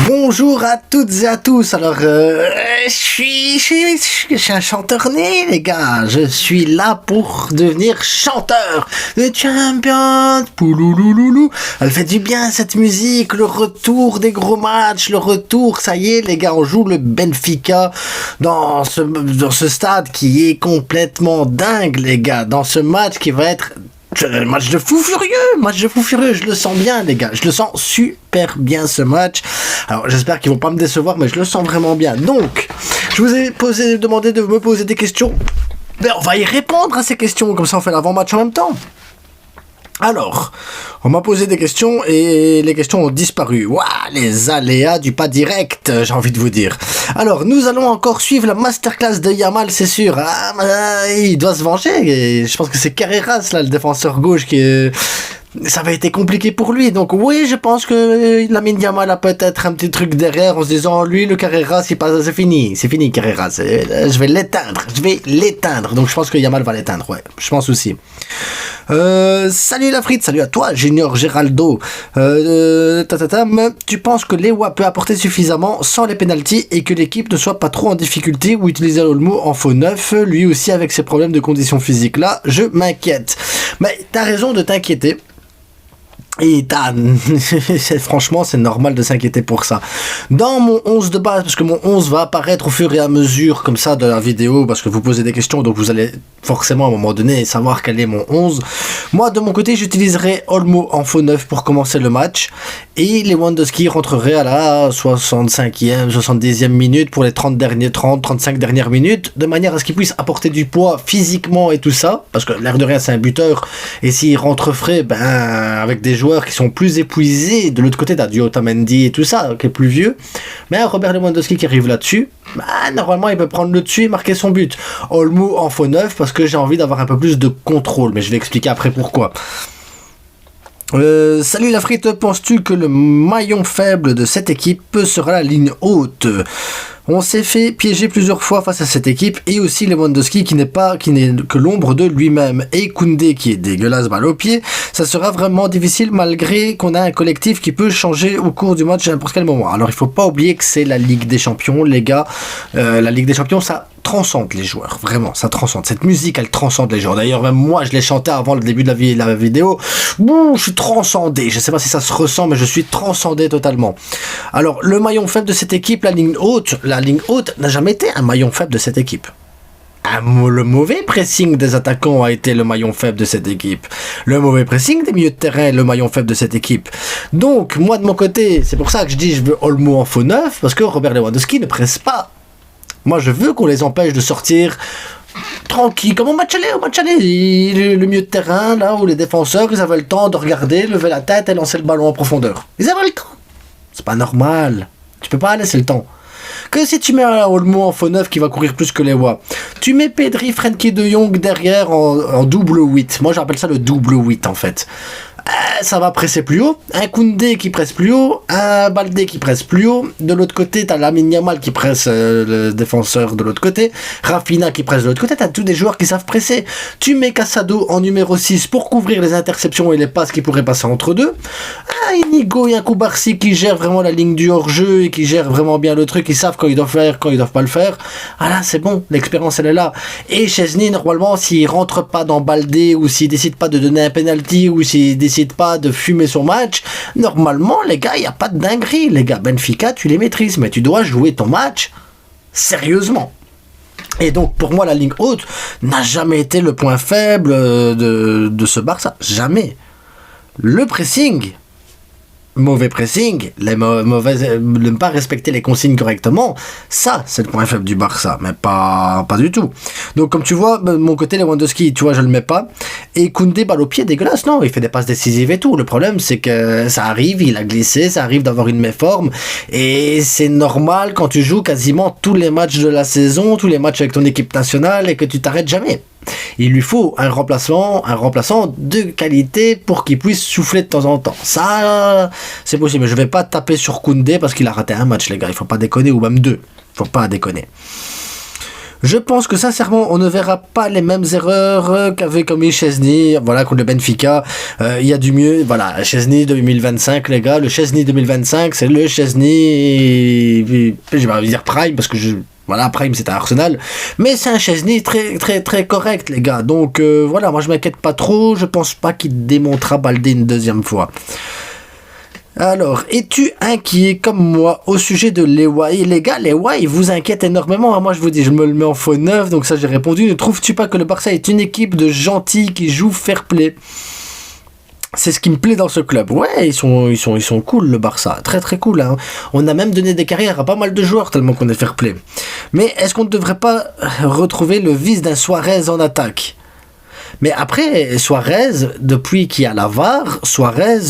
Bonjour à toutes et à tous. Alors, je suis un chanteur né, les gars. Je suis là pour devenir chanteur. The Champions. Pouloulouloulou. Elle fait du bien, cette musique. Le retour des gros matchs. Le retour, ça y est, les gars. On joue le Benfica dans ce stade qui est complètement dingue, les gars. Dans ce match qui va être... match de fou furieux, je le sens bien, les gars, je le sens super bien, ce match. Alors j'espère qu'ils vont pas me décevoir, mais je le sens vraiment bien. Donc je vous ai demandé de me poser des questions, ben, on va y répondre à ces questions, comme ça on fait l'avant-match en même temps. Alors, on m'a posé des questions et les questions ont disparu. Waouh, les aléas du pas direct, j'ai envie de vous dire. Alors, nous allons encore suivre la masterclass de Yamal, c'est sûr. Il doit se venger. Et je pense que c'est Carreras, là, le défenseur gauche, ça avait été compliqué pour lui. Donc oui, je pense que Lamine Yamal a peut-être un petit truc derrière en se disant, lui, le Carreras, c'est fini Carreras. Je vais l'éteindre. Donc je pense que Yamal va l'éteindre, ouais. Je pense aussi. Salut la frite, salut à toi Junior Geraldo. Tu penses que Lewa peut apporter suffisamment sans les pénaltys et que l'équipe ne soit pas trop en difficulté ou utiliser Olmo en faux neuf, lui aussi avec ses problèmes de conditions physiques là, je m'inquiète. Mais t'as raison de t'inquiéter. Et franchement, c'est normal de s'inquiéter pour ça. Dans mon 11 de base, parce que mon 11 va apparaître au fur et à mesure, comme ça, de la vidéo, parce que vous posez des questions, donc vous allez forcément, à un moment donné, savoir quel est mon 11. Moi, de mon côté, j'utiliserai Olmo en faux neuf pour commencer le match, et Lewandowski rentrerait à la 65e, 70e minute pour les 35 dernières minutes, de manière à ce qu'il puisse apporter du poids physiquement et tout ça, parce que l'air de rien, c'est un buteur, et s'il rentre frais, ben, avec des joueurs qui sont plus épuisés, de l'autre côté t'as du Otamendi et tout ça qui est plus vieux, mais Robert Lewandowski qui arrive là-dessus, bah, normalement il peut prendre le dessus et marquer son but. Olmo en faux neuf parce que j'ai envie d'avoir un peu plus de contrôle, mais je vais expliquer après pourquoi. Salut la frite, penses-tu que le maillon faible de cette équipe sera la ligne haute? On s'est fait piéger plusieurs fois face à cette équipe et aussi Lewandowski qui n'est que l'ombre de lui-même et Koundé qui est dégueulasse balle au pied. Ça sera vraiment difficile malgré qu'on a un collectif qui peut changer au cours du match à n'importe quel moment. Alors il faut pas oublier que c'est la Ligue des Champions, les gars. La Ligue des Champions, ça transcende les joueurs, vraiment, ça transcende. Cette musique, elle transcende les joueurs. D'ailleurs, même moi, je l'ai chanté avant le début de la vidéo. Bouh, je suis transcendé. Je sais pas si ça se ressent, mais je suis transcendé totalement. Alors, le maillon faible de cette équipe, la ligne haute n'a jamais été un maillon faible de cette équipe. Le mauvais pressing des attaquants a été le maillon faible de cette équipe. Le mauvais pressing des milieux de terrain est le maillon faible de cette équipe. Donc, moi, de mon côté, c'est pour ça que je dis je veux Olmo en faux neuf, parce que Robert Lewandowski ne presse pas. Moi, je veux qu'on les empêche de sortir tranquille, comme au match aller. Le milieu de terrain, là où les défenseurs, ils avaient le temps de regarder, lever la tête et lancer le ballon en profondeur. Ils avaient le temps. C'est pas normal. Tu peux pas laisser le temps. Que si tu mets un Olmo en faux neuf qui va courir plus que Lewa, tu mets Pedri, Frenkie de Jong derrière en double 8. Moi, j'appelle ça le double 8 en fait. Ça va presser plus haut, un Koundé qui presse plus haut, un Baldé qui presse plus haut, de l'autre côté t'as Lamine Yamal qui presse le défenseur de l'autre côté, Rafinha qui presse de l'autre côté, t'as tous des joueurs qui savent presser. Tu mets Casado en numéro 6 pour couvrir les interceptions et les passes qui pourraient passer entre deux, Inigo et un Koubarsi qui gèrent vraiment la ligne du hors-jeu et qui gèrent vraiment bien le truc, ils savent quand ils doivent faire, quand ils doivent pas le faire. Ah là c'est bon, l'expérience elle est là. Et Chesney normalement s'il rentre pas dans Baldé ou s'il décide pas de donner un penalty ou s'il décide pas de fumer son match, normalement les gars, il n'y a pas de dinguerie, les gars. Benfica, tu les maîtrises, mais tu dois jouer ton match sérieusement. Et donc pour moi la ligne haute n'a jamais été le point faible de ce Barça, jamais. Le pressing, mauvais pressing, ne pas respecter les consignes correctement, ça c'est le point faible du Barça, mais pas du tout. Donc comme tu vois, de mon côté Lewandowski, tu vois, je le mets pas, et Koundé balle au pied dégueulasse, non, il fait des passes décisives et tout. Le problème c'est que ça arrive, il a glissé, ça arrive d'avoir une méforme, et c'est normal quand tu joues quasiment tous les matchs de la saison, tous les matchs avec ton équipe nationale, et que tu t'arrêtes jamais. Il lui faut un remplaçant de qualité pour qu'il puisse souffler de temps en temps. Ça, c'est possible. Mais je vais pas taper sur Koundé parce qu'il a raté un match, les gars. Il faut pas déconner, ou même 2. Faut pas déconner. Je pense que sincèrement, on ne verra pas les mêmes erreurs qu'avait commis Chesney, voilà, contre le Benfica. Il y a du mieux, voilà, Chesney 2025, les gars. Le Chesney 2025, c'est le Chesney, je vais pas dire Prime, parce que voilà, Prime c'était à Arsenal, mais c'est un Chesney très très très correct, les gars. Donc voilà, moi je m'inquiète pas trop. Je pense pas qu'il démontera Baldé une deuxième fois. Alors, es-tu inquiet comme moi au sujet de Lewa? Et les gars, Lewa, il vous inquiète énormément. Moi, je vous dis, je me le mets en faux neuf, donc ça, j'ai répondu. Ne trouves-tu pas que le Barça est une équipe de gentils qui joue fair play? C'est ce qui me plaît dans ce club. Ouais, ils sont cool, le Barça. Très, très cool. Hein. On a même donné des carrières à pas mal de joueurs tellement qu'on est fair play. Mais est-ce qu'on ne devrait pas retrouver le vice d'un Suarez en attaque? Mais après, Suarez, depuis qu'il y a la VAR, Suarez,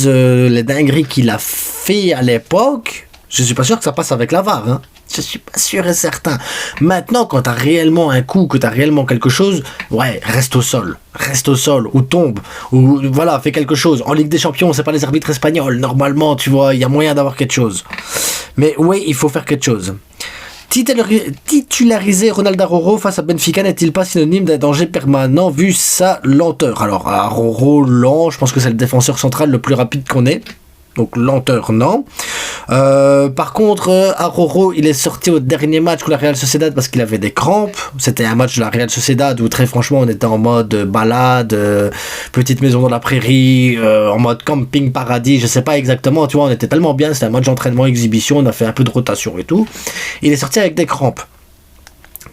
les dingueries qu'il a fait à l'époque, je suis pas sûr que ça passe avec la VAR. Hein. Je suis pas sûr et certain. Maintenant, quand t'as réellement un coup, que t'as réellement quelque chose, ouais, reste au sol, ou tombe, ou voilà, fais quelque chose. En Ligue des Champions, c'est pas les arbitres espagnols. Normalement, tu vois, il y a moyen d'avoir quelque chose. Mais oui, il faut faire quelque chose. Titulariser Ronald Araujo face à Benfica n'est-il pas synonyme d'un danger permanent vu sa lenteur? Alors, Araujo lent, je pense que c'est le défenseur central le plus rapide qu'on ait. Donc lenteur, non. Par contre, Araujo, il est sorti au dernier match contre la Real Sociedad parce qu'il avait des crampes. C'était un match de la Real Sociedad où très franchement on était en mode balade, petite maison dans la prairie, en mode camping paradis, je sais pas exactement, tu vois, on était tellement bien, c'était un match d'entraînement exhibition, on a fait un peu de rotation et tout. Il est sorti avec des crampes.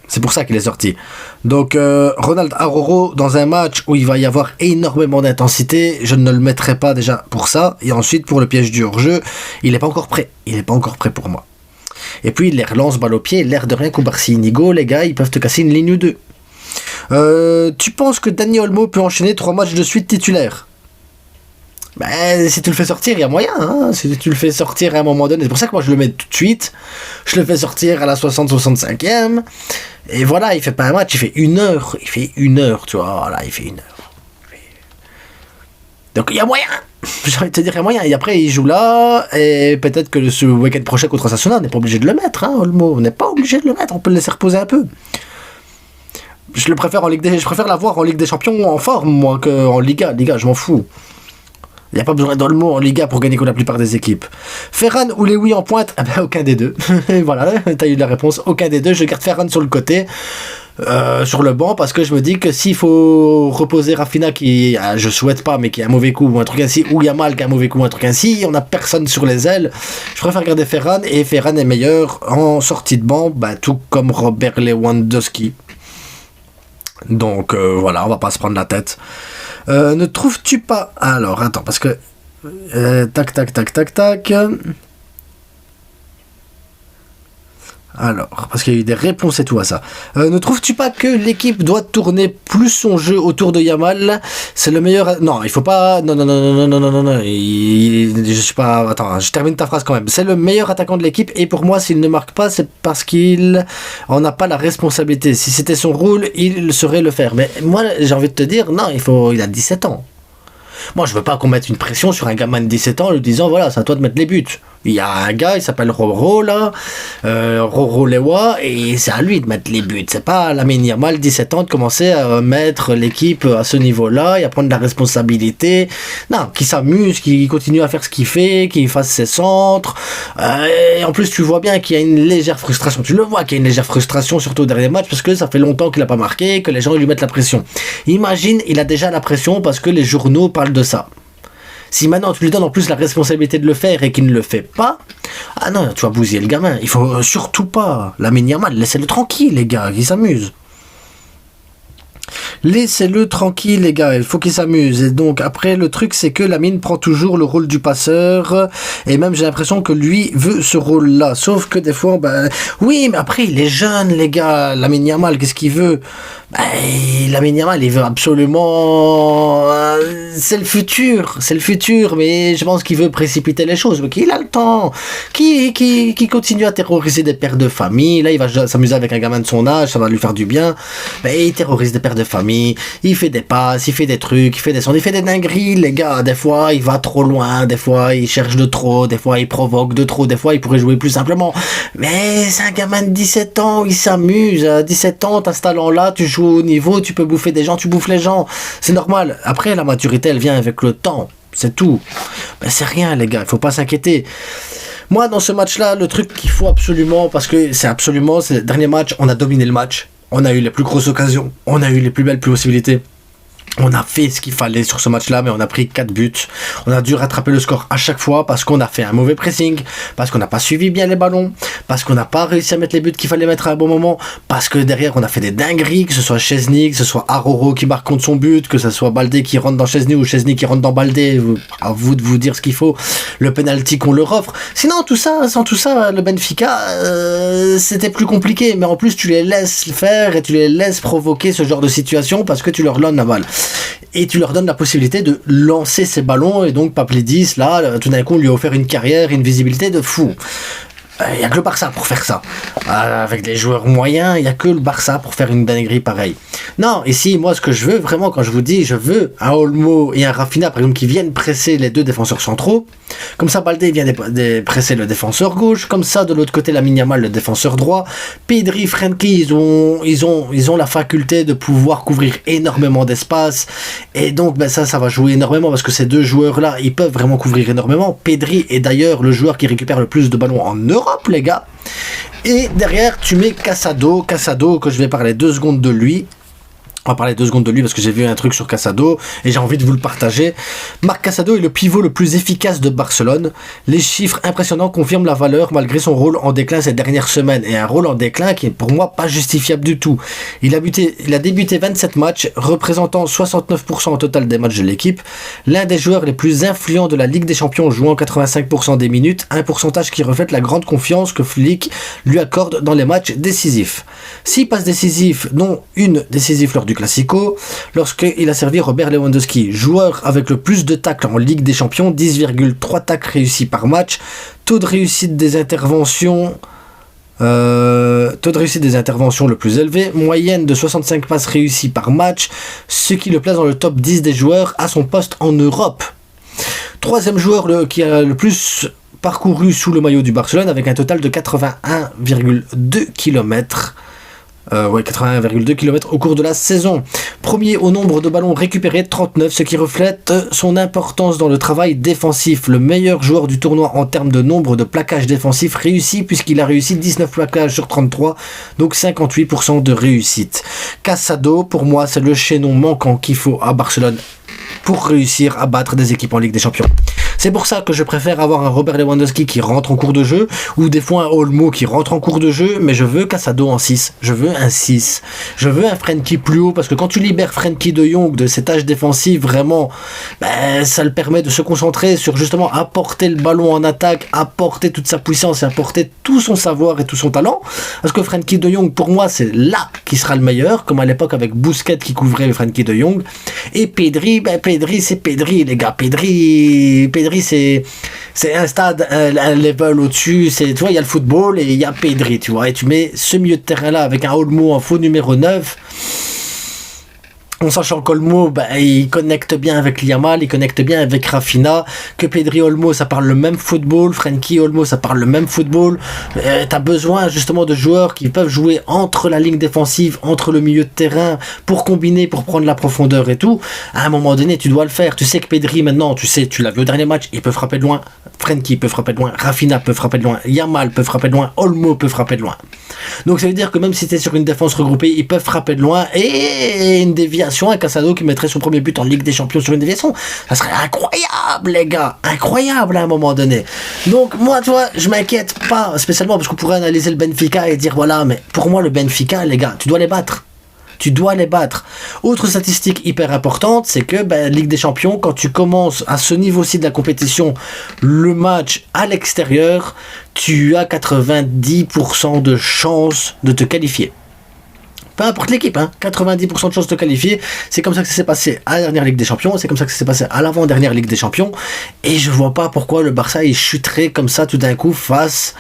C'est pour ça qu'il est sorti. Donc, Ronald Araujo, dans un match où il va y avoir énormément d'intensité, je ne le mettrai pas déjà pour ça. Et ensuite, pour le piège du hors-jeu, il n'est pas encore prêt. Il n'est pas encore prêt pour moi. Et puis, les relances balle au pied, l'air de rien qu'au Barça Inigo, les gars, ils peuvent te casser une ligne ou deux. Tu penses que Dani Olmo peut enchaîner 3 matchs de suite titulaires? Ben, si tu le fais sortir, il y a moyen. Hein, si tu le fais sortir à un moment donné. C'est pour ça que moi, je le mets tout de suite. Je le fais sortir à la 60-65e. Et voilà, il fait pas un match, il fait 1 heure. Il fait 1 heure, tu vois. Voilà, il fait 1 heure. Donc, il y a moyen. J'ai envie de te dire, il y a moyen. Et après, il joue là. Et peut-être que ce week-end prochain contre Osasuna, on n'est pas obligé de le mettre. Hein, Olmo. On n'est pas obligé de le mettre. On peut le laisser reposer un peu. Je préfère l'avoir en Ligue des Champions en forme, moi, qu'en Liga. Liga, je m'en fous. Il n'y a pas besoin d'Olmo en Liga pour gagner contre la plupart des équipes. Ferran ou Lewy en pointe? Ah ben, aucun des deux. Voilà, t'as eu la réponse. Aucun des deux. Je garde Ferran sur le côté, sur le banc, parce que je me dis que s'il faut reposer Rafinha, qui, je souhaite pas, mais qui a un mauvais coup ou un truc ainsi, ou Yamal qui a un mauvais coup ou un truc ainsi, on n'a personne sur les ailes. Je préfère garder Ferran, et Ferran est meilleur en sortie de banc, bah, tout comme Robert Lewandowski. Donc voilà, on va pas se prendre la tête. Ne trouves-tu pas... Alors, attends, parce que... tac. Alors, parce qu'il y a eu des réponses et tout à ça. Ne trouves-tu pas que l'équipe doit tourner plus son jeu autour de Yamal? C'est le meilleur... Non, il faut pas... Non. Je suis pas... Attends, je termine ta phrase quand même. C'est le meilleur attaquant de l'équipe et pour moi, s'il ne marque pas, c'est parce qu'il en a pas la responsabilité. Si c'était son rôle, il saurait le faire. Mais moi, j'ai envie de te dire, non, il a 17 ans. Moi, je veux pas qu'on mette une pression sur un gamin de 17 ans en lui disant, voilà, c'est à toi de mettre les buts. Il y a un gars, il s'appelle Roro, là, Roro Lewa, et c'est à lui de mettre les buts. C'est pas à Lamine Yamal, 17 ans, de commencer à mettre l'équipe à ce niveau-là et à prendre de la responsabilité. Non, qui s'amuse, qui continue à faire ce qu'il fait, qui fasse ses centres. Et en plus, tu vois bien qu'il y a une légère frustration. Tu le vois qu'il y a une légère frustration, surtout au dernier match, parce que ça fait longtemps qu'il a pas marqué, que les gens lui mettent la pression. Imagine, il a déjà la pression parce que les journaux parlent de ça. Si maintenant tu lui donnes en plus la responsabilité de le faire et qu'il ne le fait pas, ah non, tu vas bousiller le gamin. Il faut surtout pas. Lamine Yamal, laissez-le tranquille, les gars, qu'il s'amuse. Laissez-le tranquille, les gars, il faut qu'il s'amuse. Et donc, après, le truc, c'est que Lamine prend toujours le rôle du passeur. Et même, j'ai l'impression que lui veut ce rôle-là. Sauf que des fois, oui, mais après, il est jeune, les gars. Lamine Yamal, qu'est-ce qu'il veut? Lamine Yamal, il veut absolument... c'est le futur, mais je pense qu'il veut précipiter les choses. Mais qu'il a le temps. Qui continue à terroriser des pères de famille. Là, il va s'amuser avec un gamin de son âge, ça va lui faire du bien. Mais il terrorise des pères de de famille, il fait des passes, il fait des trucs, il fait des dingueries, les gars. Des fois, il va trop loin, des fois, il cherche de trop, des fois, il provoque de trop, des fois, il pourrait jouer plus simplement. Mais c'est un gamin de 17 ans, il s'amuse. À 17 ans, t'as ce talent-là, tu joues au niveau, tu peux bouffer des gens, tu bouffes les gens. C'est normal. Après, la maturité, elle vient avec le temps. C'est tout. Ben, c'est rien, les gars, il faut pas s'inquiéter. Moi, dans ce match-là, le truc qu'il faut absolument, parce que c'est le dernier match, on a dominé le match, on a eu les plus grosses occasions, on a eu les plus belles possibilités. On a fait ce qu'il fallait sur ce match-là, mais on a pris 4 buts. On a dû rattraper le score à chaque fois parce qu'on a fait un mauvais pressing, parce qu'on n'a pas suivi bien les ballons, parce qu'on n'a pas réussi à mettre les buts qu'il fallait mettre à un bon moment, parce que derrière on a fait des dingueries, que ce soit Chesney, que ce soit Aroro qui marque contre son but, que ce soit Baldé qui rentre dans Chesney ou Chesney qui rentre dans Baldé. À vous de vous dire ce qu'il faut, le penalty qu'on leur offre. Sinon, sans tout ça, le Benfica, c'était plus compliqué. Mais en plus, tu les laisses faire et tu les laisses provoquer ce genre de situation parce que tu leur donnes la balle. Et tu leur donnes la possibilité de lancer ces ballons. Et donc Pavlidis, là, tout d'un coup, on lui a offert une carrière, une visibilité de fou. Il n'y a que le Barça pour faire ça. Avec des joueurs moyens, il n'y a que le Barça pour faire une dinguerie pareille. Non, ici, moi, ce que je veux, vraiment, quand je vous dis, je veux un Olmo et un Rafinha, par exemple, qui viennent presser les deux défenseurs centraux. Comme ça, Baldé vient presser le défenseur gauche. Comme ça, de l'autre côté, Lamine Yamal, le défenseur droit. Pedri, Frenkie, ils ont la faculté de pouvoir couvrir énormément d'espace. Et donc, ben, ça va jouer énormément parce que ces deux joueurs-là, ils peuvent vraiment couvrir énormément. Pedri est d'ailleurs le joueur qui récupère le plus de ballons en Europe, les gars. Et derrière, tu mets Casado, que je vais parler 2 secondes de lui. On va parler 2 secondes de lui parce que j'ai vu un truc sur Casado et j'ai envie de vous le partager. Marc Casado est le pivot le plus efficace de Barcelone. Les chiffres impressionnants confirment la valeur malgré son rôle en déclin ces dernières semaines. Et un rôle en déclin qui est pour moi pas justifiable du tout. Il a débuté 27 matchs, représentant 69% au total des matchs de l'équipe. L'un des joueurs les plus influents de la Ligue des Champions, jouant 85% des minutes. Un pourcentage qui reflète la grande confiance que Flick lui accorde dans les matchs décisifs. 6 passes décisives, dont une décisive lors du Classico, lorsqu'il a servi Robert Lewandowski, joueur avec le plus de tacles en Ligue des Champions, 10,3 tacles réussis par match, taux de réussite des interventions le plus élevé, moyenne de 65 passes réussies par match, ce qui le place dans le top 10 des joueurs à son poste en Europe. Troisième joueur qui a le plus parcouru sous le maillot du Barcelone avec un total de 81,2 km. 81,2 km au cours de la saison. Premier au nombre de ballons récupérés, 39, ce qui reflète son importance dans le travail défensif. Le meilleur joueur du tournoi en termes de nombre de plaquages défensifs réussis, puisqu'il a réussi 19 plaquages sur 33, donc 58% de réussite. Casado, pour moi, c'est le chaînon manquant qu'il faut à Barcelone pour réussir à battre des équipes en Ligue des Champions. C'est pour ça que je préfère avoir un Robert Lewandowski qui rentre en cours de jeu, ou des fois un Olmo qui rentre en cours de jeu, mais je veux Casado en 6. Je veux un 6. Je veux un Frenkie plus haut, parce que quand tu libères Frenkie de Jong de ses tâches défensives, vraiment, ça le permet de se concentrer sur justement apporter le ballon en attaque, apporter toute sa puissance et apporter tout son savoir et tout son talent. Parce que Frenkie de Jong, pour moi, c'est là qui sera le meilleur, comme à l'époque avec Busquets qui couvrait le Frenkie de Jong. Et Pedri, c'est Pedri, les gars. Pedri, c'est un stade, un level au-dessus. Tu vois, il y a le football et il y a Pedri, tu vois. Et tu mets ce milieu de terrain-là avec un Olmo en faux numéro 9. En sachant qu'Olmo, il connecte bien avec Yamal, il connecte bien avec Rafinha, que Pedri Olmo, ça parle le même football, Frenkie Olmo, ça parle le même football. T'as besoin justement de joueurs qui peuvent jouer entre la ligne défensive, entre le milieu de terrain, pour combiner, pour prendre la profondeur et tout. À un moment donné, tu dois le faire. Tu sais que Pedri, maintenant, tu l'as vu au dernier match, il peut frapper de loin. Frenkie peut frapper de loin, Rafinha peut frapper de loin, Yamal peut frapper de loin, Olmo peut frapper de loin. Donc ça veut dire que même si t'es sur une défense regroupée, ils peuvent frapper de loin, et une déviation, un Casado qui mettrait son premier but en Ligue des Champions sur une déviation, ça serait incroyable, les gars, incroyable à un moment donné. Donc moi, tu vois, je m'inquiète pas spécialement parce qu'on pourrait analyser le Benfica et dire voilà, mais pour moi le Benfica, les gars, tu dois les battre. Tu dois les battre. Autre statistique hyper importante, c'est que Ligue des Champions, quand tu commences à ce niveau-ci de la compétition, le match à l'extérieur, tu as 90% de chances de te qualifier. Peu importe l'équipe, 90% de chances de te qualifier. C'est comme ça que ça s'est passé à la dernière Ligue des Champions, c'est comme ça que ça s'est passé à l'avant-dernière Ligue des Champions. Et je vois pas pourquoi le Barça il chuterait comme ça tout d'un coup face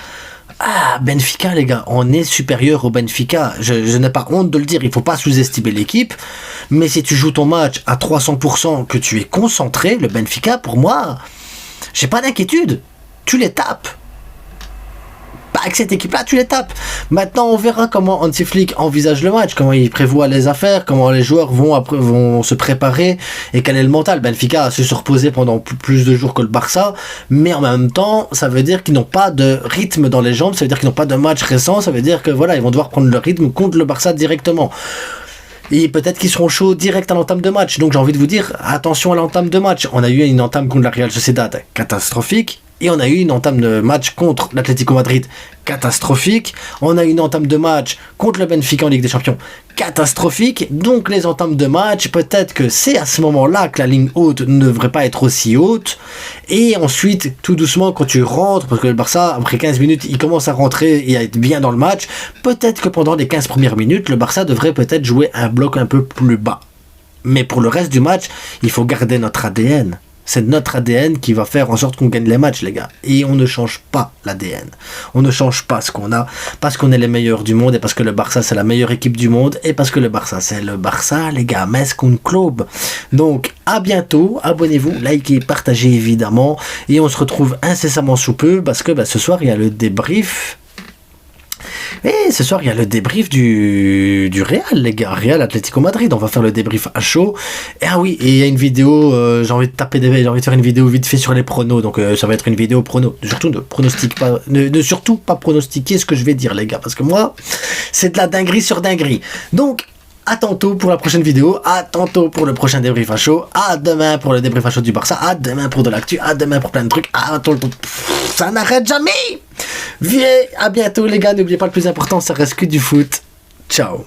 Ah, Benfica, les gars, on est supérieur au Benfica. Je n'ai pas honte de le dire, il faut pas sous-estimer l'équipe. Mais si tu joues ton match à 300%, que tu es concentré, le Benfica, pour moi, j'ai pas d'inquiétude. Tu les tapes. Pas avec cette équipe-là, tu les tapes. Maintenant, on verra comment Hansi Flick envisage le match, comment il prévoit les affaires, comment les joueurs vont se préparer et quel est le mental. Benfica a su se reposer pendant plus de jours que le Barça, mais en même temps, ça veut dire qu'ils n'ont pas de rythme dans les jambes, ça veut dire qu'ils n'ont pas de match récent, ça veut dire que voilà, ils vont devoir prendre le rythme contre le Barça directement. Et peut-être qu'ils seront chauds direct à l'entame de match. Donc j'ai envie de vous dire, attention à l'entame de match. On a eu une entame contre la Real Sociedad catastrophique. Et on a eu une entame de match contre l'Atlético Madrid catastrophique. On a eu une entame de match contre le Benfica en Ligue des Champions catastrophique. Donc les entames de match, peut-être que c'est à ce moment-là que la ligne haute ne devrait pas être aussi haute. Et ensuite, tout doucement, quand tu rentres, parce que le Barça, après 15 minutes, il commence à rentrer et à être bien dans le match, peut-être que pendant les 15 premières minutes, le Barça devrait peut-être jouer un bloc un peu plus bas. Mais pour le reste du match, il faut garder notre ADN. C'est notre ADN qui va faire en sorte qu'on gagne les matchs, les gars. Et on ne change pas l'ADN. On ne change pas ce qu'on a parce qu'on est les meilleurs du monde et parce que le Barça, c'est la meilleure équipe du monde et parce que le Barça, c'est le Barça, les gars. Metz contre club. Donc, à bientôt. Abonnez-vous, likez, partagez évidemment. Et on se retrouve incessamment sous peu parce que ce soir, il y a le débrief. Et ce soir, il y a le débrief du Real, les gars. Real Atlético Madrid. On va faire le débrief à chaud. Et ah oui, et il y a une vidéo, j'ai envie de faire une vidéo vite fait sur les pronos. Donc ça va être une vidéo prono. Surtout surtout pas pronostiquer ce que je vais dire, les gars. Parce que moi, c'est de la dinguerie sur dinguerie. Donc, à tantôt pour la prochaine vidéo, à tantôt pour le prochain débrief à chaud, à demain pour le débrief à chaud du Barça, à demain pour de l'actu, à demain pour plein de trucs, ça n'arrête jamais. À bientôt les gars, n'oubliez pas le plus important, ça reste que du foot. Ciao.